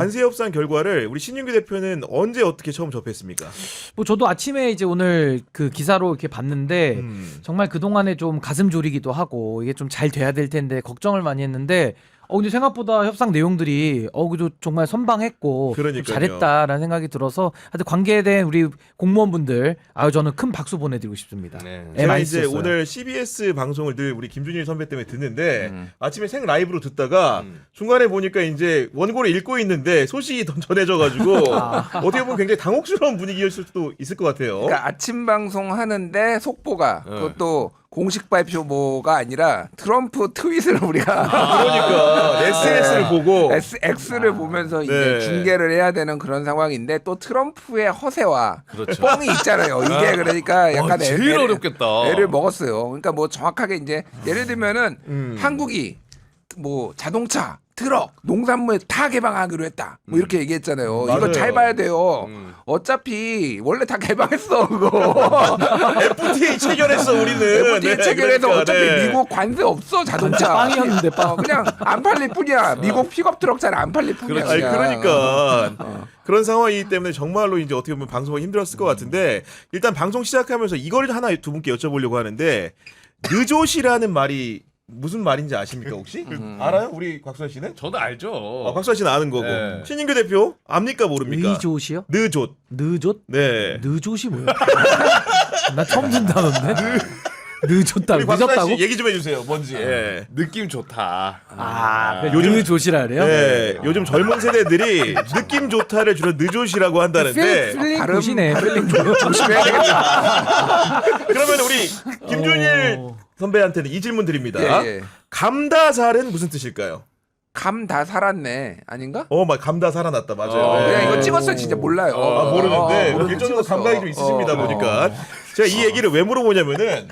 관세 협상 결과를 우리 신윤규 대표는 언제 어떻게 처음 접했습니까? 뭐 저도 아침에 이제 오늘 그 기사로 이렇게 봤는데 정말 그 동안에 좀 가슴 졸이기도 하고 이게 좀 잘 돼야 될 텐데 걱정을 많이 했는데 근데 생각보다 협상 내용들이 그래도 정말 선방했고 그러니까요. 잘했다라는 생각이 들어서 하여튼 관계된 우리 공무원분들 저는 큰 박수 보내드리고 싶습니다. 네. 예, 제가 많이 이제 쓰셨어요. 오늘 CBS 방송을 늘 우리 김준일 선배 때문에 듣는데 아침에 생 라이브로 듣다가 중간에 보니까 이제 원고를 읽고 있는데 소식이 전해져가지고 어떻게 보면 굉장히 당혹스러운 분위기였을 수도 있을 것 같아요. 그러니까 아침 방송 하는데 속보가 그것도 공식 발표가 아니라 트럼프 트윗을 우리가 그러니까 SNS를 보고 X를 보면서 네. 이제 중계를 해야 되는 그런 상황인데 또 트럼프의 허세와 그렇죠. 뻥이 있잖아요. 이게 그러니까 약간 제일 어렵겠다. 애를 먹었어요. 그러니까 뭐 정확하게 이제 예를 들면은 한국이 뭐 자동차, 트럭, 농산물 다 개방하기로 했다. 뭐 이렇게 얘기했잖아요. 맞아요. 이거 잘 봐야 돼요. 어차피 원래 다 개방했어 그거. FTA 체결했어 우리는. FTA 체결해서 그러니까, 어차피 네. 미국 관세 없어 자동차. 빵이었는데 빵. 그냥 안 팔릴 뿐이야. 미국 픽업 트럭 잘 안 팔릴 뿐이야. 아니 그냥. 그러니까 그런 상황이기 때문에 정말로 이제 어떻게 보면 방송이 힘들었을 것 같은데 일단 방송 시작하면서 이걸 하나 두 분께 여쭤보려고 하는데 느조시라는 말이 무슨 말인지 아십니까 혹시? 알아요? 우리 곽수환 씨는? 저도 알죠. 곽수환 씨는 아는 거고 네. 신인규 대표 압니까 모릅니까? 의조시요? 느조. 느조? 네. 느조시 뭐야? 나 처음 듣는다는데? 늦었다고? 우리 곽수환 늦었다고? 씨 얘기 좀 해주세요. 뭔지. 예. 느낌 좋다. 요즘 늦조시라 그래요? 네, 요즘 젊은 세대들이 느낌 좋다를 주로 느조시라고 한다는데 필링 발음, 굿이네. 필링 조심해야 되겠다. 그러면 우리 김준일 선배한테는 이 질문 드립니다. 예. 감다살은 무슨 뜻일까요? 감 다 살았네 아닌가? 막 감다 살아났다 맞아요. 네. 그냥 이거 찍었어요 진짜 몰라요. 모르는데 모르는데 일정도 찍었어. 감각이 좀 있으십니다 보니까 제가 이 얘기를 왜 물어보냐면은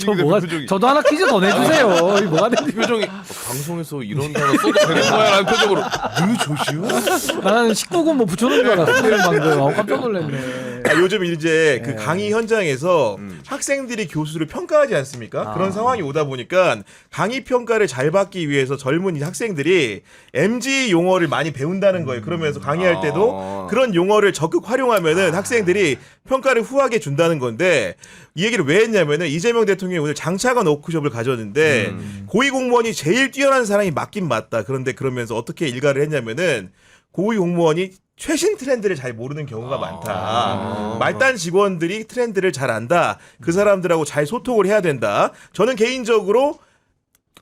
저 뭐가 저도 하나 퀴즈 더 내주세요. 이 뭐가 되는 표정이 방송에서 이런 단어 써도 되는 거야라는 표정으로 느조시요? 나는 19금 뭐 붙여놓은 줄 알았어. 방금 깜짝 놀랐네. 요즘 이제 그 강의 현장에서 학생들이 교수를 평가하지 않습니까? 그런 상황이 오다 보니까 강의 평가를 잘 받기 위해서 젊은 이 학생들이 MG 용어를 많이 배운다는 거예요. 그러면서 강의할 때도 그런 용어를 적극 활용하면은 학생들이 평가를 후하게 준다는 건데 이 얘기를 왜 했냐면은 이재명 대통령이 오늘 장차관 워크숍을 가졌는데 고위공무원이 제일 뛰어난 사람이 맞긴 맞다. 그런데 그러면서 어떻게 일가를 했냐면은 고위공무원이 최신 트렌드를 잘 모르는 경우가 많다. 말단 직원들이 트렌드를 잘 안다. 그 사람들하고 잘 소통을 해야 된다. 저는 개인적으로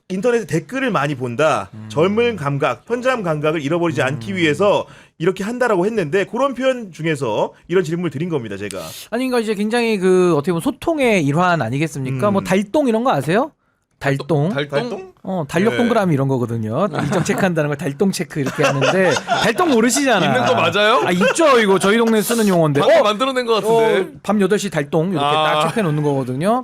인터넷에 댓글을 많이 본다. 젊은 감각, 현장 감각을 잃어버리지 않기 위해서 이렇게 한다라고 했는데 그런 표현 중에서 이런 질문을 드린 겁니다, 제가. 아니 그러니까 이제 굉장히 그 어떻게 보면 소통의 일환 아니겠습니까? 뭐 달동 이런 거 아세요? 달동. 달동? 달력 네. 동그라미 이런 거거든요. 일정 체크한다는 걸 달동 체크 이렇게 하는데 달동 모르시잖아. 있는 거 맞아요? 있죠. 이거 저희 동네 쓰는 용어인데. 방금 만들어낸 것 같은데. 밤 8시 달동 이렇게 딱 체크해 놓는 거거든요.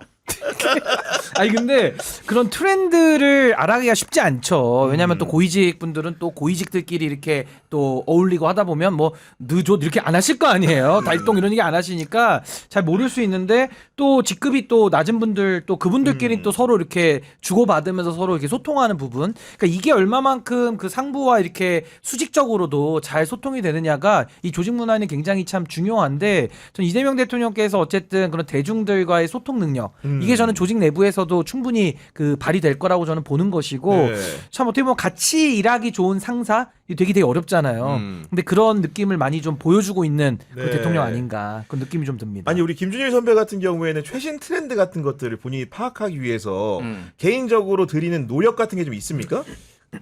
아니 근데 그런 트렌드를 알아가기가 쉽지 않죠. 왜냐하면 또 고위직 분들은 또 고위직들끼리 이렇게 또 어울리고 하다 보면 뭐 늦어 이렇게 안 하실 거 아니에요. 달동 이런 얘기 안 하시니까 잘 모를 수 있는데 또 직급이 또 낮은 분들 또 그분들끼리 또 서로 이렇게 주고받으면서 서로 이렇게 소통하는 부분. 그러니까 이게 얼마만큼 그 상부와 이렇게 수직적으로도 잘 소통이 되느냐가 이 조직 문화는 굉장히 참 중요한데 전 이재명 대통령께서 어쨌든 그런 대중들과의 소통 능력 이게 저는 조직 내부에서도 충분히 그 발휘될 거라고 저는 보는 것이고 네. 참 어떻게 보면 같이 일하기 좋은 상사 되게 어렵잖아요. 근데 그런 느낌을 많이 좀 보여주고 있는 그 네. 대통령 아닌가 그런 느낌이 좀 듭니다. 아니 우리 김준일 선배 같은 경우에는 최신 트렌드 같은 것들을 본인이 파악하기 위해서 개인적으로 드리는 노력 같은 게 좀 있습니까?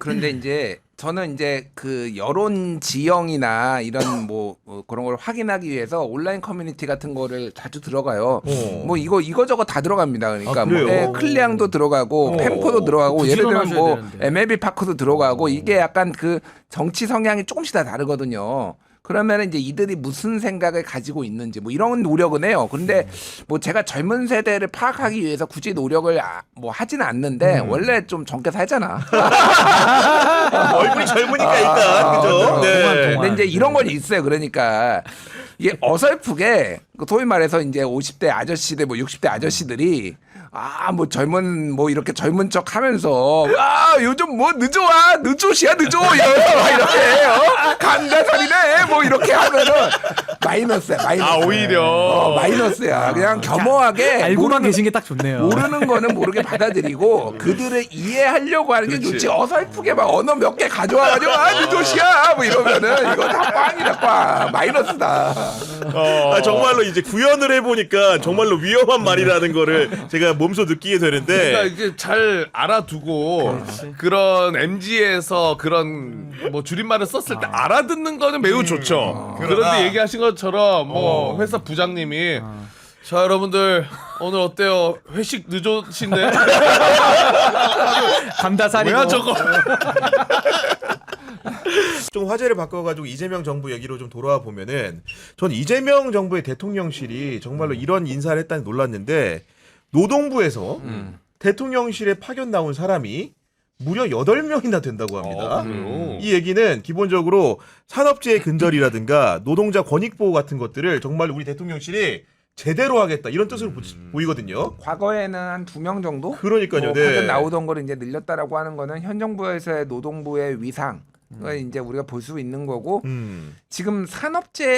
그런데 이제 저는 이제 그 여론 지형이나 이런 뭐 그런 걸 확인하기 위해서 온라인 커뮤니티 같은 거를 자주 들어가요. 뭐 이거저거 다 들어갑니다. 그러니까 뭐 그래요? 클리앙도 들어가고 펜포도 들어가고 예를 들면 부지런하셔야 뭐 되는데. MLB 파크도 들어가고 이게 약간 그 정치 성향이 조금씩 다 다르거든요. 그러면 이제 이들이 무슨 생각을 가지고 있는지 뭐 이런 노력은 해요. 그런데 뭐 제가 젊은 세대를 파악하기 위해서 굳이 노력을 뭐 하지는 않는데 원래 좀 젊게 살잖아. 얼굴이 젊으니까 일단 그죠? 네. 근데 이제 이런 건 있어요. 그러니까 이게 어설프게 소위 말해서 이제 50대 아저씨들 뭐 60대 아저씨들이 뭐 젊은 뭐 이렇게 젊은 척 하면서 요즘 뭐 늦어와 늦조시야 늦어 이러면서 막 이렇게 간다 이렇게 하면은 마이너스야. 마이너스. 아 오히려 마이너스야. 그냥 겸허하게 알고만 계신 게 딱 좋네요. 모르는 거는 모르게 받아들이고 그들을 이해하려고 하는 게 좋지. 어설프게 막 언어 몇 개 가져와가지고 누조시야 뭐 이러면은 이거 다 꽝이다 꽝. 마이너스다. 정말로 이제 구현을 해보니까 정말로 위험한 말이라는 거를 제가 몸소 느끼게 그러니까 되는데 이게 잘 알아두고 그런 MG에서 그런 뭐 줄임말을 썼을 때 알아듣는 거는 매우 좋죠. 그런데 얘기하신 것처럼 뭐 회사 부장님이 자 여러분들 오늘 어때요? 회식 늦으신데? 감다살이고. 뭐야 저거? 좀 화제를 바꿔가지고 이재명 정부 얘기로 좀 돌아와 보면은 전 이재명 정부의 대통령실이 정말로 이런 인사를 했다니 놀랐는데 노동부에서 대통령실에 파견 나온 사람이 무려 8명이나 된다고 합니다. 그래요? 이 얘기는 기본적으로 산업재해 근절이라든가 노동자 권익보호 같은 것들을 정말 우리 대통령실이 제대로 하겠다 이런 뜻으로 보이거든요. 과거에는 한 2명 정도? 그러니까요. 네. 파견 나오던 거를 이제 늘렸다라고 하는 거는 현 정부에서의 노동부의 위상. 을 이제 우리가 볼 수 있는 거고 지금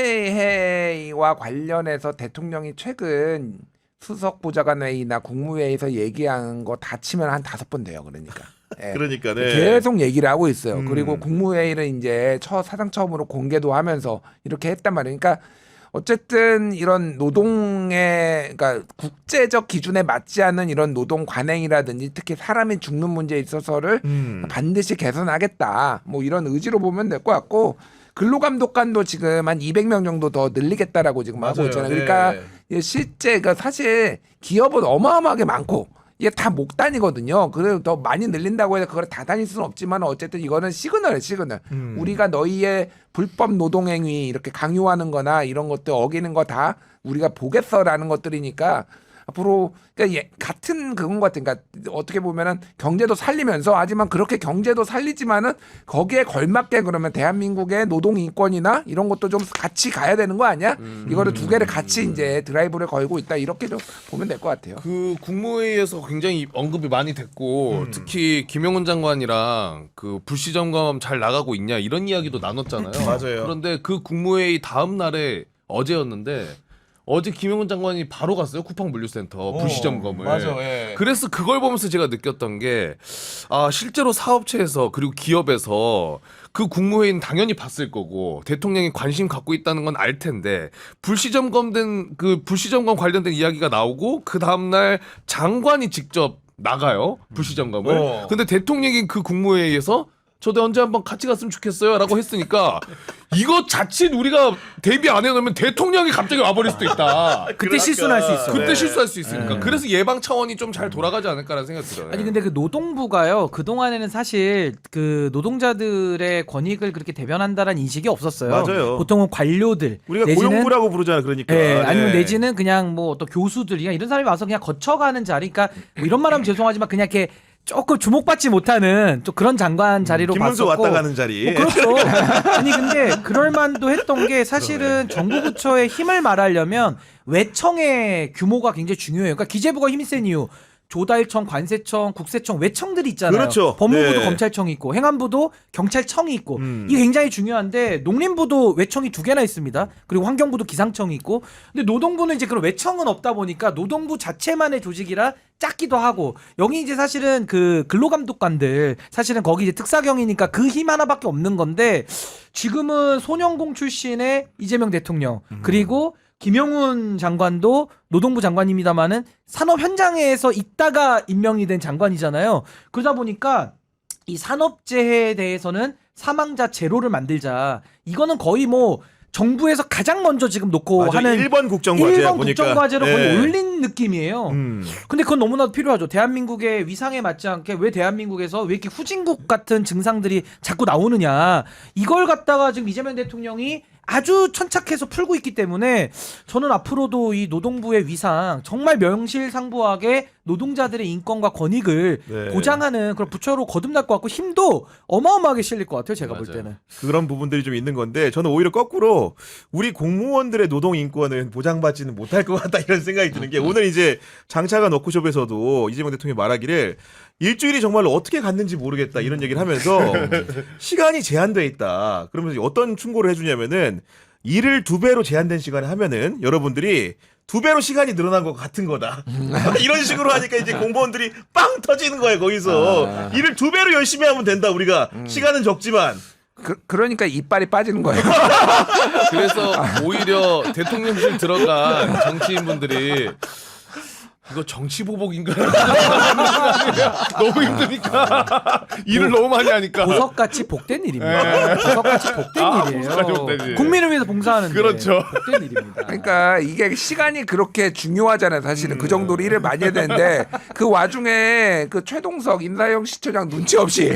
산업재해와 관련해서 대통령이 최근 수석보좌관회의나 국무회의에서 얘기한 거 다 치면 한 5번 돼요. 그러니까. 예. 그러니까 네. 계속 얘기를 하고 있어요. 그리고 국무회의를 이제 사상 처음으로 공개도 하면서 이렇게 했단 말이에요. 그러니까 어쨌든 이런 노동의 그러니까 국제적 기준에 맞지 않는 이런 노동 관행이라든지 특히 사람이 죽는 문제에 있어서를 반드시 개선하겠다. 뭐 이런 의지로 보면 될 것 같고 근로감독관도 지금 한 200명 정도 더 늘리겠다라고 지금 하고 맞아요. 있잖아요. 네. 그러니까 실제 그 사실 기업은 어마어마하게 많고 이게 다 목단이거든요. 그래도 더 많이 늘린다고 해서 그걸 다 다닐 수는 없지만 어쨌든 이거는 시그널이에요, 시그널. 우리가 너희의 불법 노동행위 이렇게 강요하는 거나 이런 것들 어기는 거 다 우리가 보겠어라는 것들이니까 앞으로 그러니까 같은 그건 것 같아요. 그러니까 어떻게 보면은 경제도 살리면서 하지만 그렇게 경제도 살리지만은 거기에 걸맞게 그러면 대한민국의 노동 인권이나 이런 것도 좀 같이 가야 되는 거 아니야? 이거를 두 개를 같이 이제 드라이브를 걸고 있다 이렇게 좀 보면 될 것 같아요. 그 국무회의에서 굉장히 언급이 많이 됐고 특히 김용훈 장관이랑 그 불시 점검 잘 나가고 있냐 이런 이야기도 나눴잖아요. 맞아요. 그런데 그 국무회의 다음 날에 어제였는데 어제 김용훈 장관이 바로 갔어요 쿠팡 물류센터 불시 점검을. 맞아, 예. 그래서 그걸 보면서 제가 느꼈던 게 실제로 사업체에서 그리고 기업에서 그 국무회의는 당연히 봤을 거고 대통령이 관심 갖고 있다는 건 알 텐데 불시 점검된 그 불시 점검 관련된 이야기가 나오고 그 다음 날 장관이 직접 나가요 불시 점검을. 근데 대통령이 그 국무회의에서 저도 언제 한번 같이 갔으면 좋겠어요라고 했으니까 이거 자칫 우리가 대비 안 해놓으면 대통령이 갑자기 와버릴 수도 있다. 그때 실수할 수 있어. 그때 실수할 수 있으니까. 그래서 예방 차원이 좀 잘 돌아가지 않을까라는 생각이 들어요. 아니 근데 그 노동부가요 그 동안에는 사실 그 노동자들의 권익을 그렇게 대변한다는 인식이 없었어요. 맞아요. 보통은 관료들 우리가 내지는- 고용부라고 부르잖아. 그러니까. 예, 아니면 네. 내지는 그냥 뭐 또 교수들이나 이런 사람이 와서 그냥 거쳐가는 자리니까 뭐 이런 말하면 죄송하지만 그냥 이렇게 조금 주목받지 못하는 또 그런 장관 자리로 김문수 봤었고 왔다 가는 자리. 뭐 그렇죠. 아니 근데 그럴 만도 했던 게 사실은 정부 부처의 힘을 말하려면 외청의 규모가 굉장히 중요해요. 그러니까 기재부가 힘이 센 이유 조달청, 관세청, 국세청, 외청들이 있잖아요. 그렇죠. 법무부도 네. 검찰청이 있고 행안부도 경찰청이 있고 이게 굉장히 중요한데 농림부도 외청이 2개나 있습니다. 그리고 환경부도 기상청이 있고 근데 노동부는 이제 그런 외청은 없다 보니까 노동부 자체만의 조직이라 작기도 하고 여기 이제 사실은 그 근로감독관들 사실은 거기 이제 특사경이니까 그 힘 하나밖에 없는 건데 지금은 소년공 출신의 이재명 대통령 그리고 김용훈 장관도 노동부 장관입니다마는 산업 현장에서 있다가 임명이 된 장관이잖아요. 그러다 보니까 이 산업재해에 대해서는 사망자 제로를 만들자. 이거는 거의 뭐 정부에서 가장 먼저 지금 놓고 맞아, 하는 1번 국정과제야 1번 보니까. 국정과제로 거의 네. 올린 느낌이에요. 근데 그건 너무나도 필요하죠. 대한민국의 위상에 맞지 않게 왜 대한민국에서 왜 이렇게 후진국 같은 증상들이 자꾸 나오느냐. 이걸 갖다가 지금 이재명 대통령이 아주 천착해서 풀고 있기 때문에 저는 앞으로도 이 노동부의 위상 정말 명실상부하게 노동자들의 인권과 권익을 네. 보장하는 그런 부처로 거듭날 것 같고 힘도 어마어마하게 실릴 것 같아요. 제가 볼 맞아요. 때는. 그런 부분들이 좀 있는 건데 저는 오히려 거꾸로 우리 공무원들의 노동 인권은 보장받지는 못할 것 같다 이런 생각이 드는 게 오늘 이제 장차관 워크숍에서도 이재명 대통령이 말하기를 일주일이 정말로 어떻게 갔는지 모르겠다 이런 얘기를 하면서 시간이 제한돼 있다. 그러면서 어떤 충고를 해주냐면은 일을 2배로 제한된 시간에 하면은 여러분들이 2배로 시간이 늘어난 것 같은 거다. 이런 식으로 하니까 이제 공무원들이 빵 터지는 거예요, 거기서. 일을 2배로 열심히 하면 된다, 우리가. 시간은 적지만. 그러니까 이빨이 빠지는 거예요. 그래서 오히려 대통령실 들어간 정치인분들이 이거 정치 보복인가? 너무 힘드니까 일을 너무 많이 하니까. 보석같이 복된 일입니다. 보석같이 복된 일이에요. 보석같이 복된 일. 국민을 위해서 봉사하는데 그렇죠. 복된 일입니다. 그러니까 이게 시간이 그렇게 중요하잖아요. 사실은 그 정도로 일을 많이 해야 되는데 그 와중에 그 최동석 임사영 시처장 눈치 없이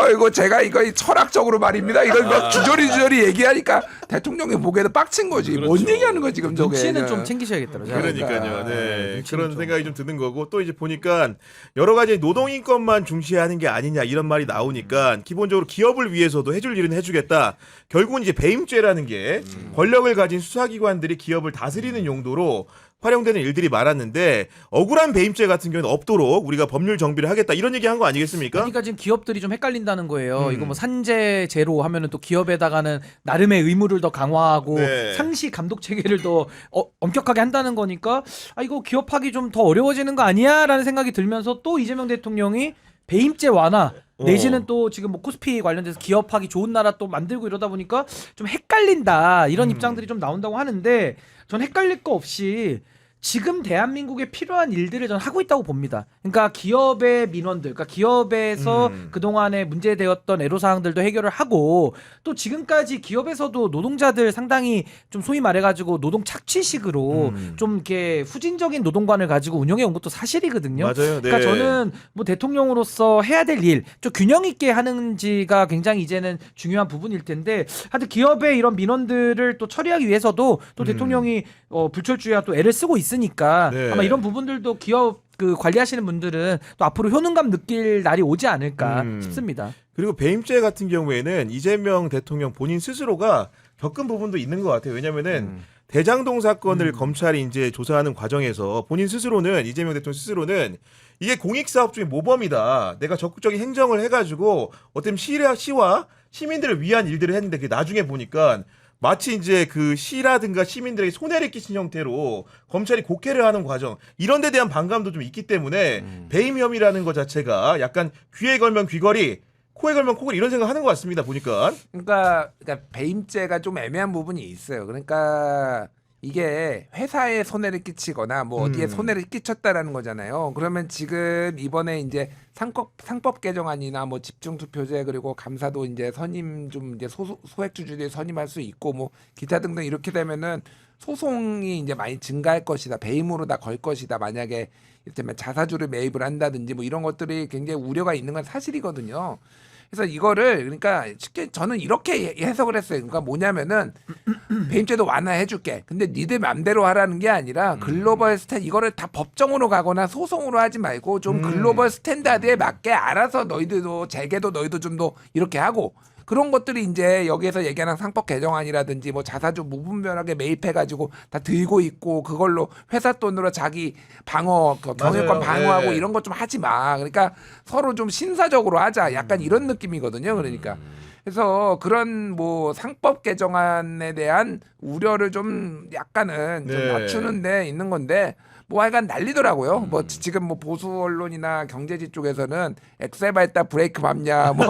이거 제가 이거 철학적으로 말입니다. 이걸 막 주저리 얘기하니까 대통령이 보기에도 빡친 거지. 뭔 얘기하는 거지 지금 저게. 눈치는 좀 챙기셔야겠더라고요. 그러니까요. 네. 그런 좀. 생각이 좀 드는 거고 또 이제 보니까 여러 가지 노동인권만 중시하는 게 아니냐 이런 말이 나오니까 기본적으로 기업을 위해서도 해줄 일은 해주겠다. 결국은 이제 배임죄라는 게 권력을 가진 수사기관들이 기업을 다스리는 용도로 활용되는 일들이 많았는데 억울한 배임죄 같은 경우는 없도록 우리가 법률 정비를 하겠다 이런 얘기한 거 아니겠습니까? 그러니까 지금 기업들이 좀 헷갈린다는 거예요. 이거 뭐 산재제로 하면은 또 기업에다가는 나름의 의무를 더 강화하고 네. 상시 감독 체계를 더 엄격하게 한다는 거니까 이거 기업하기 좀 더 어려워지는 거 아니야라는 생각이 들면서 또 이재명 대통령이 배임죄 완화 내지는 또 지금 뭐 코스피 관련돼서 기업하기 좋은 나라 또 만들고 이러다 보니까 좀 헷갈린다 이런 입장들이 좀 나온다고 하는데 전 헷갈릴 거 없이 지금 대한민국에 필요한 일들을 전 하고 있다고 봅니다. 그러니까 기업의 민원들, 그러니까 기업에서 그동안에 문제되었던 애로사항들도 해결을 하고 또 지금까지 기업에서도 노동자들 상당히 좀 소위 말해가지고 노동 착취식으로 좀 이렇게 후진적인 노동관을 가지고 운영해 온 것도 사실이거든요. 맞아요. 네. 그러니까 저는 뭐 대통령으로서 해야 될 일, 좀 균형 있게 하는지가 굉장히 이제는 중요한 부분일 텐데 하여튼 기업의 이런 민원들을 또 처리하기 위해서도 또 대통령이 불철주야 또 애를 쓰고 있으니까 네. 아마 이런 부분들도 기업 그 관리하시는 분들은 또 앞으로 효능감 느낄 날이 오지 않을까 싶습니다. 그리고 배임죄 같은 경우에는 이재명 대통령 본인 스스로가 겪은 부분도 있는 것 같아요. 왜냐면은 대장동 사건을 검찰이 이제 조사하는 과정에서 본인 스스로는 이재명 대통령 스스로는 이게 공익사업 중에 모범이다. 내가 적극적인 행정을 해가지고 어떤 시와 시민들을 위한 일들을 했는데 그게 나중에 보니까 마치 이제 그 시라든가 시민들에게 손해를 끼친 형태로 검찰이 곡해를 하는 과정 이런 데 대한 반감도 좀 있기 때문에 배임 혐의라는 것 자체가 약간 귀에 걸면 귀걸이 코에 걸면 코걸이 이런 생각 하는 것 같습니다. 보니까. 그러니까 배임죄가 좀 애매한 부분이 있어요. 그러니까 이게 회사에 손해를 끼치거나 뭐 어디에 손해를 끼쳤다라는 거잖아요. 그러면 지금 이번에 이제 상법 개정안이나 뭐 집중투표제 그리고 감사도 이제 선임 좀 이제 소액주주들이 선임할 수 있고 뭐 기타 등등 이렇게 되면은 소송이 이제 많이 증가할 것이다. 배임으로 다 걸 것이다. 만약에 이를테면 자사주를 매입을 한다든지 뭐 이런 것들이 굉장히 우려가 있는 건 사실이거든요. 그래서 이거를 그러니까 쉽게 저는 이렇게 해석을 했어요. 그러니까 뭐냐면은 배임죄도 완화해줄게. 근데 니들 맘대로 하라는 게 아니라 글로벌 이거를 다 법정으로 가거나 소송으로 하지 말고 좀 글로벌 스탠다드에 맞게 알아서 너희들도 재개도 너희도 좀 더 이렇게 하고 그런 것들이 이제 여기에서 얘기하는 상법 개정안이라든지 뭐 자사주 무분별하게 매입해가지고 다 들고 있고 그걸로 회사 돈으로 자기 경영권 방어하고 네. 이런 것 좀 하지 마. 그러니까 서로 좀 신사적으로 하자. 약간 이런 느낌이거든요. 그러니까. 그래서 그런 뭐 상법 개정안에 대한 우려를 좀 약간은 좀 네. 낮추는 데 있는 건데 뭐 하여간 난리더라고요. 뭐 지금 뭐 보수 언론이나 경제지 쪽에서는 엑셀 밟다 브레이크 밟냐 뭐,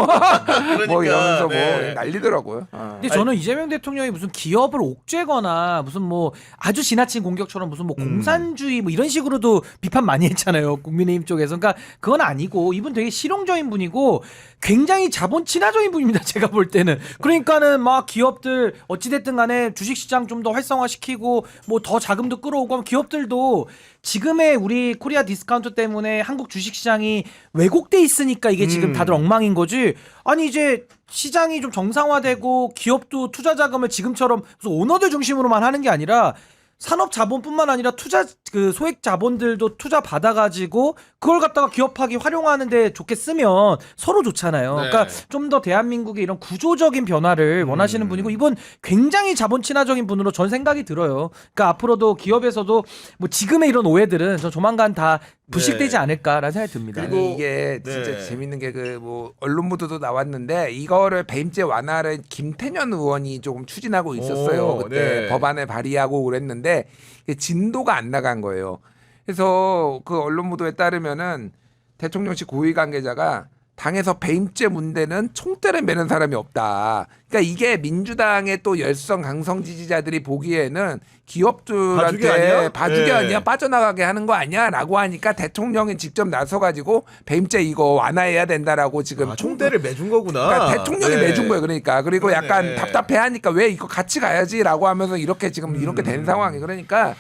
뭐 이러면서 네. 뭐 난리더라고요. 근데 저는 이재명 대통령이 무슨 기업을 옥죄거나 무슨 뭐 아주 지나친 공격처럼 무슨 뭐 공산주의 뭐 이런 식으로도 비판 많이 했잖아요. 국민의힘 쪽에서. 그러니까 그건 아니고 이분 되게 실용적인 분이고 굉장히 자본 친화적인 분입니다. 제가 볼 때는. 그러니까는 막 기업들 어찌됐든 간에 주식시장 좀 더 활성화시키고 뭐 더 자금도 끌어오고 하면 기업들도 지금의 우리 코리아 디스카운트 때문에 한국 주식시장이 왜곡돼 있으니까 이게 지금 다들 엉망인 거지. 아니 이제 시장이 좀 정상화되고 기업도 투자 자금을 지금처럼 무슨 오너들 중심으로만 하는 게 아니라 산업 자본뿐만 아니라 투자 그 소액 자본들도 투자 받아가지고 그걸 갖다가 기업하기 활용하는데 좋게 쓰면 서로 좋잖아요. 네. 그러니까 좀 더 대한민국의 이런 구조적인 변화를 원하시는 분이고 이분 굉장히 자본 친화적인 분으로 전 생각이 들어요. 그러니까 앞으로도 기업에서도 뭐 지금의 이런 오해들은 저 조만간 다 불식되지 네. 않을까라는 생각이 듭니다. 그리고 아니, 이게 진짜 네. 재밌는 게 그 뭐 언론 보도도 나왔는데 이거를 배임죄 완화를 김태년 의원이 조금 추진하고 있었어요. 오, 그때 네. 법안을 발의하고 그랬는데 이게 진도가 안 나간 거예요. 그래서 그 언론 보도에 따르면은 대통령실 고위 관계자가 당에서 배임죄 문제는 총대를 매는 사람이 없다. 그러니까 이게 민주당의 또 열성 강성 지지자들이 보기에는 봐주기 기업들한테 아니야? 봐주기 네. 아니야? 빠져나가게 하는 거 아니야?라고 하니까 대통령이 직접 나서가지고 배임죄 이거 완화해야 된다라고 지금 총대를 매준 거구나. 그러니까 대통령이 네. 매준 거예요. 그러니까 그리고 그러네. 약간 답답해하니까 왜 이거 같이 가야지라고 하면서 이렇게 지금 이렇게 된 상황이 그러니까.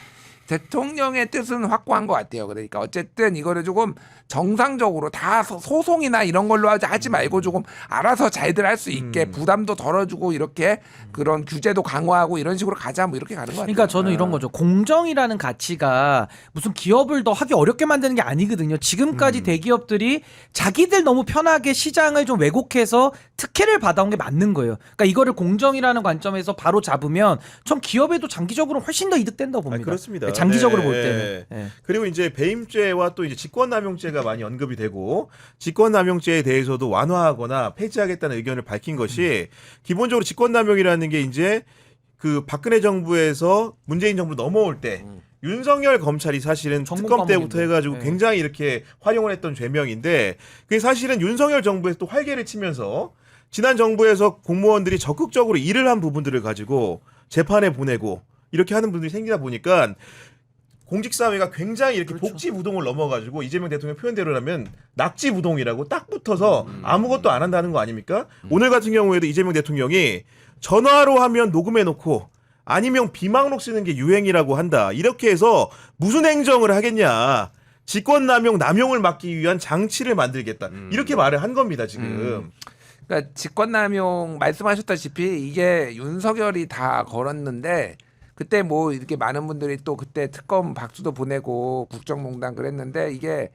대통령의 뜻은 확고한 것 같아요. 그러니까 어쨌든 이거를 조금 정상적으로 다 소송이나 이런 걸로 하지 말고 조금 알아서 잘들 할 수 있게 부담도 덜어주고 이렇게 그런 규제도 강화하고 이런 식으로 가자 뭐 이렇게 가는 것 같아요. 그러니까 저는 이런 거죠. 공정이라는 가치가 무슨 기업을 더 하기 어렵게 만드는 게 아니거든요. 지금까지 대기업들이 자기들 너무 편하게 시장을 좀 왜곡해서 특혜를 받아온 게 맞는 거예요. 그러니까 이거를 공정이라는 관점에서 바로 잡으면 전 기업에도 장기적으로 훨씬 더 이득된다고 봅니다. 그렇습니다. 네, 장기적으로 네. 볼 때는. 네. 그리고 이제 배임죄와 또 이제 직권남용죄가 많이 언급이 되고 직권남용죄에 대해서도 완화하거나 폐지하겠다는 의견을 밝힌 것이 기본적으로 직권남용이라는 게 이제 그 박근혜 정부에서 문재인 정부 넘어올 때 윤석열 검찰이 사실은 전문 특검 때부터 과목인데. 해가지고 네. 굉장히 이렇게 활용을 했던 죄명인데 그게 사실은 윤석열 정부에서 또 활개를 치면서 지난 정부에서 공무원들이 적극적으로 일을 한 부분들을 가지고 재판에 보내고 이렇게 하는 분들이 생기다 보니까 공직사회가 굉장히 이렇게 그렇죠. 복지부동을 넘어가지고 이재명 대통령 표현대로라면 낙지부동이라고 딱 붙어서 아무것도 안 한다는 거 아닙니까? 오늘 같은 경우에도 이재명 대통령이 전화로 하면 녹음해놓고 아니면 비망록 쓰는 게 유행이라고 한다. 이렇게 해서 무슨 행정을 하겠냐. 직권남용, 남용을 막기 위한 장치를 만들겠다. 이렇게 말을 한 겁니다, 지금. 그러니까 직권남용 말씀하셨다시피 이게 윤석열이 다 걸었는데 그때 뭐 이렇게 많은 분들이 또 그때 특검 박수도 보내고 국정농단 그랬는데 이게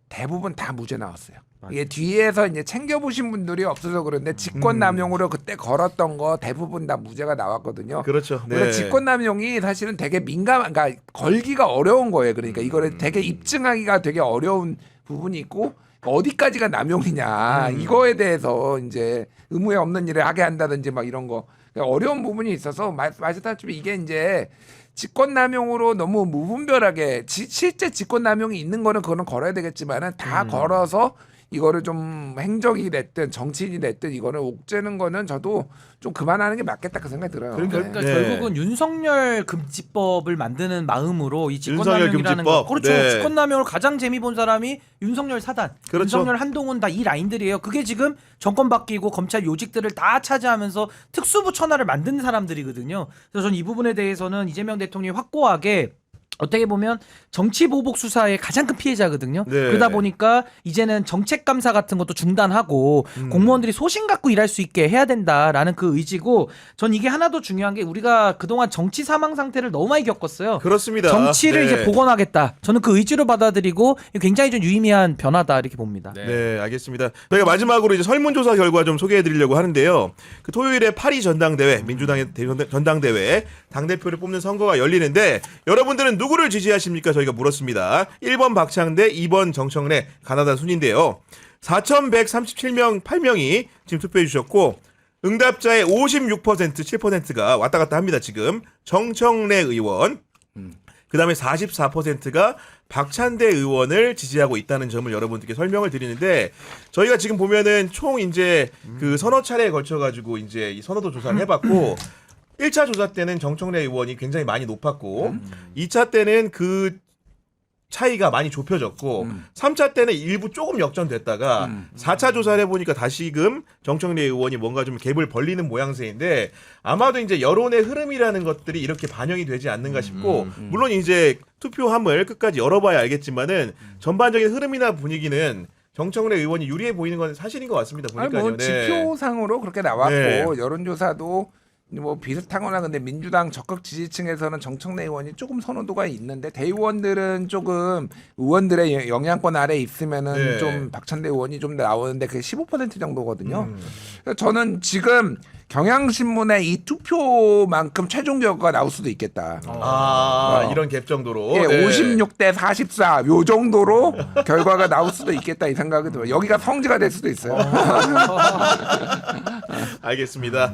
대부분 다 무죄 나왔어요. 이게 뒤에서 이제 챙겨보신 분들이 없어서 그런데 직권남용으로 그때 걸었던 거 대부분 다 무죄가 나왔거든요. 그렇죠. 네. 원래 직권남용이 사실은 되게 민감한, 그러니까 걸기가 어려운 거예요. 그러니까 이거를 되게 입증하기가 되게 어려운 부분이 있고 어디까지가 남용이냐 이거에 대해서 이제 의무에 없는 일을 하게 한다든지 막 이런 거 어려운 부분이 있어서 말씀하셨다시피 이게 이제 직권남용으로 너무 무분별하게 실제 직권남용이 있는 거는 그거는 걸어야 되겠지만은 다 걸어서 이거를 좀 행정이 됐든 정치인이 됐든 이거를 옥죄는 거는 저도 좀 그만하는 게 맞겠다 그 생각이 들어요. 그러니까 네. 결국은 윤석열 금지법을 만드는 마음으로 이 윤석열 직권남용이라는 금지법. 거 그렇죠. 네. 직권남용을 가장 재미 본 사람이 윤석열 사단, 그렇죠. 윤석열 한동훈 다 이 라인들이에요. 그게 지금 정권 바뀌고 검찰 요직들을 다 차지하면서 특수부 천하를 만든 사람들이거든요. 그래서 저는 이 부분에 대해서는 이재명 대통령이 확고하게 어떻게 보면 정치 보복 수사의 가장 큰 피해자거든요. 네. 그러다 보니까 이제는 정책 감사 같은 것도 중단하고 공무원들이 소신 갖고 일할 수 있게 해야 된다라는 그 의지고 전 이게 하나 더 중요한 게 우리가 그동안 정치 사망 상태를 너무 많이 겪었어요. 그렇습니다. 정치를 네. 이제 복원하겠다. 저는 그 의지로 받아들이고 굉장히 좀 유의미한 변화다 이렇게 봅니다. 네, 알겠습니다. 저희가 마지막으로 이제 설문조사 결과 좀 소개해드리려고 하는데요. 그 토요일에 파리 전당대회, 민주당의 전당대회 당대표를 뽑는 선거가 열리는데 여러분들은 누구를 지지하십니까? 저희가 물었습니다. 1번 박창대, 2번 정청래, 가나다 순인데요. 4,137명, 8명이 지금 투표해 주셨고 응답자의 56%, 7%가 왔다 갔다 합니다. 지금 정청래 의원, 그 다음에 44%가 박찬대 의원을 지지하고 있다는 점을 여러분들께 설명을 드리는데 저희가 지금 보면은 총 이제 그 서너 차례에 걸쳐가지고 이제 이 선호도 조사를 해봤고 1차 조사 때는 정청래 의원이 굉장히 많이 높았고 2차 때는 그 차이가 많이 좁혀졌고 3차 때는 일부 조금 역전됐다가 4차 조사를 해보니까 다시금 정청래 의원이 뭔가 좀 갭을 벌리는 모양새인데 아마도 이제 여론의 흐름이라는 것들이 이렇게 반영이 되지 않는가 싶고 물론 이제 투표함을 끝까지 열어봐야 알겠지만은 전반적인 흐름이나 분위기는 정청래 의원이 유리해 보이는 건 사실인 것 같습니다. 아니 보니까요. 뭐 지표상으로 그렇게 나왔고 네. 여론조사도 뭐 비슷하거나 근데 민주당 적극 지지층에서는 정청래 의원이 조금 선호도가 있는데 대의원들은 조금 의원들의 영향권 아래 있으면은 네. 좀 박찬대 의원이 좀 나오는데 그게 15% 정도거든요. 그래서 저는 지금 경향신문의 이 투표만큼 최종 결과가 나올 수도 있겠다. 이런 갭 정도로. 예, 네. 56대 44 요 정도로 결과가 나올 수도 있겠다 이 생각이 들어요. 여기가 성지가 될 수도 있어요. 알겠습니다.